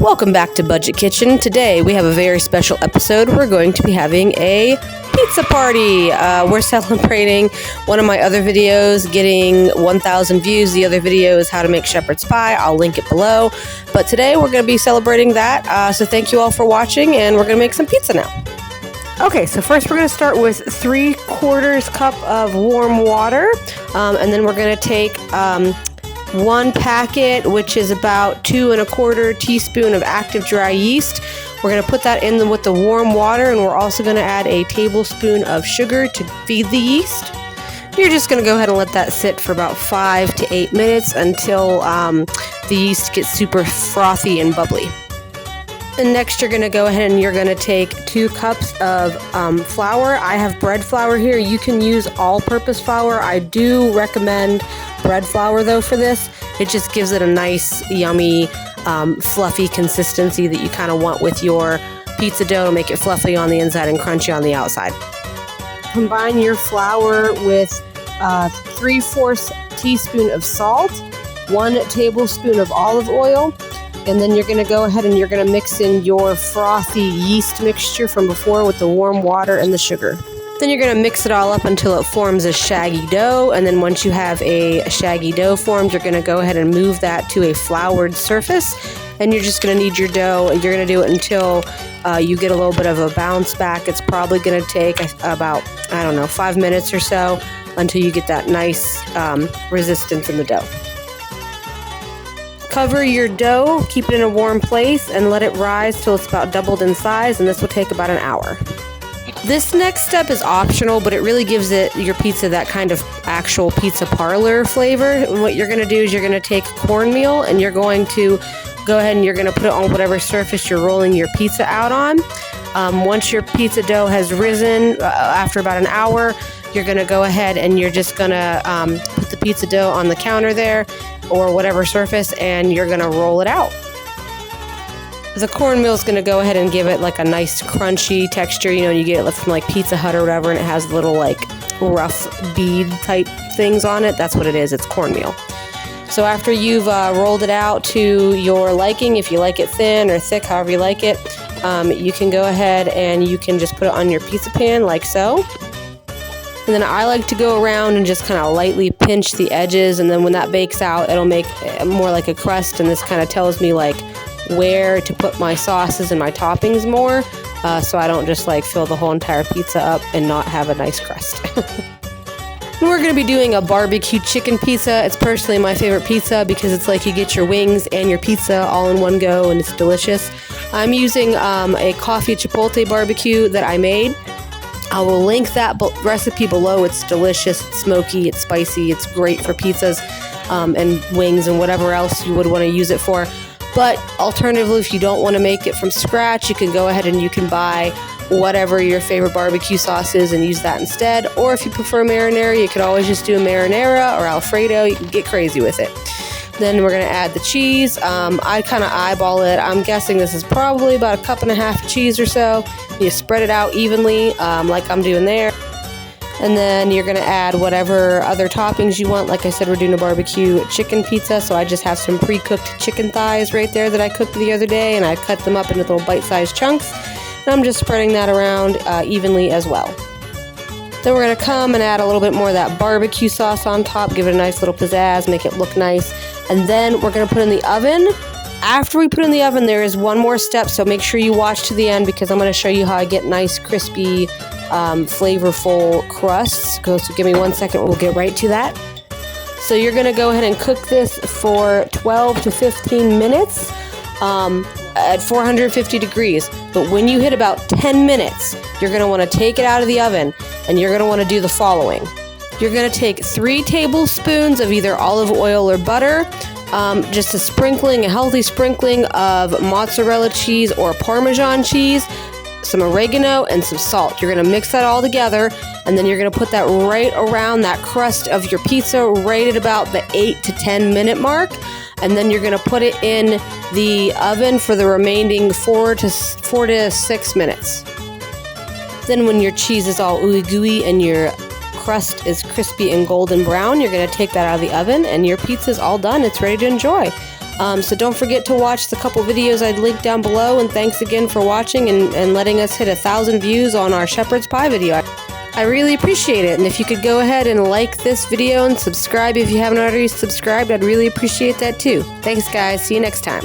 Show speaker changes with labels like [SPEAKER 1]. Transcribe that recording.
[SPEAKER 1] Welcome back to Budget Kitchen. Today we have a very special episode. We're going to be having a pizza party. We're celebrating one of my other videos getting 1,000 views. The other video is how to make shepherd's pie. I'll link it below. But today we're going to be celebrating that. So thank you all for watching, and we're going to make some pizza now. Okay, so first we're going to start with 3/4 cup of warm water, and then we're going to take one packet, which is about 2 1/4 teaspoon of active dry yeast. We're going to put that in with the warm water, and we're also going to add a tablespoon of sugar to feed the yeast. You're just going to go ahead and let that sit for about 5 to 8 minutes until the yeast gets super frothy and bubbly. And next you're going to go ahead and you're going to take 2 cups of flour. I have bread flour here. You can use all-purpose flour. I do recommend bread flour though for this. It just gives it a nice, yummy, fluffy consistency that you kind of want with your pizza dough to make it fluffy on the inside and crunchy on the outside. Combine your flour with 3/4 teaspoon of salt, 1 tablespoon of olive oil, and then you're going to go ahead and you're going to mix in your frothy yeast mixture from before with the warm water and the sugar. Then you're going to mix it all up until it forms a shaggy dough, and then once you have a shaggy dough formed, you're going to go ahead and move that to a floured surface, and you're just going to knead your dough, and you're going to do it until you get a little bit of a bounce back. It's probably going to take about, 5 minutes or so until you get that nice resistance in the dough. Cover your dough, keep it in a warm place, and let it rise till it's about doubled in size, and this will take about an hour. This next step is optional, but it really gives your pizza that kind of actual pizza parlor flavor. And what you're going to do is you're going to take cornmeal, and you're going to go ahead and you're going to put it on whatever surface you're rolling your pizza out on. Once your pizza dough has risen, after about an hour, you're going to go ahead and you're just going to put the pizza dough on the counter there or whatever surface, and you're going to roll it out. The cornmeal is going to go ahead and give it like a nice crunchy texture. You know, you get it from like Pizza Hut or whatever, and it has little like rough bead type things on it. That's what it is. It's cornmeal. So after you've rolled it out to your liking, if you like it thin or thick, however you like it, you can go ahead and you can just put it on your pizza pan like so. And then I like to go around and just kind of lightly pinch the edges, and then when that bakes out, it'll make more like a crust, and this kind of tells me like where to put my sauces and my toppings more, so I don't just like fill the whole entire pizza up and not have a nice crust. We're going to be doing a barbecue chicken pizza. It's personally my favorite pizza because it's like you get your wings and your pizza all in one go, and it's delicious. I'm using a coffee chipotle barbecue that I made. I will link that recipe below. It's delicious, it's smoky, it's spicy, it's great for pizzas and wings and whatever else you would want to use it for. But alternatively, if you don't want to make it from scratch, you can go ahead and you can buy whatever your favorite barbecue sauce is and use that instead. Or if you prefer marinara, you could always just do a marinara or Alfredo. You can get crazy with it. Then we're going to add the cheese. I kind of eyeball it. I'm guessing this is probably about 1.5 cups of cheese or so. You spread it out evenly like I'm doing there. And then you're going to add whatever other toppings you want. Like I said, we're doing a barbecue chicken pizza, so I just have some pre-cooked chicken thighs right there that I cooked the other day, and I cut them up into little bite-sized chunks. And I'm just spreading that around evenly as well. Then we're going to come and add a little bit more of that barbecue sauce on top, give it a nice little pizzazz, make it look nice. And then we're going to put in the oven. After we put in the oven, there is one more step, so make sure you watch to the end because I'm going to show you how I get nice, crispy, flavorful crusts. So give me 1 second, we'll get right to that. So you're going to go ahead and cook this for 12 to 15 minutes at 450 degrees. But when you hit about 10 minutes, you're going to want to take it out of the oven, and you're going to want to do the following. You're going to take 3 tablespoons of either olive oil or butter, just a healthy sprinkling of mozzarella cheese or Parmesan cheese, some oregano, and some salt. You're going to mix that all together, and then you're going to put that right around that crust of your pizza right at about the 8 to 10 minute mark, and then you're going to put it in the oven for the remaining 4 to 6 minutes. Then when your cheese is all ooey gooey and your crust is crispy and golden brown, you're going to take that out of the oven, and your pizza is all done. It's ready to enjoy. So don't forget to watch the couple videos I'd linked down below, and thanks again for watching and letting us hit 1,000 views on our shepherd's pie video. I really appreciate it, and if you could go ahead and like this video and subscribe if you haven't already subscribed, I'd really appreciate that too. Thanks guys, see you next time.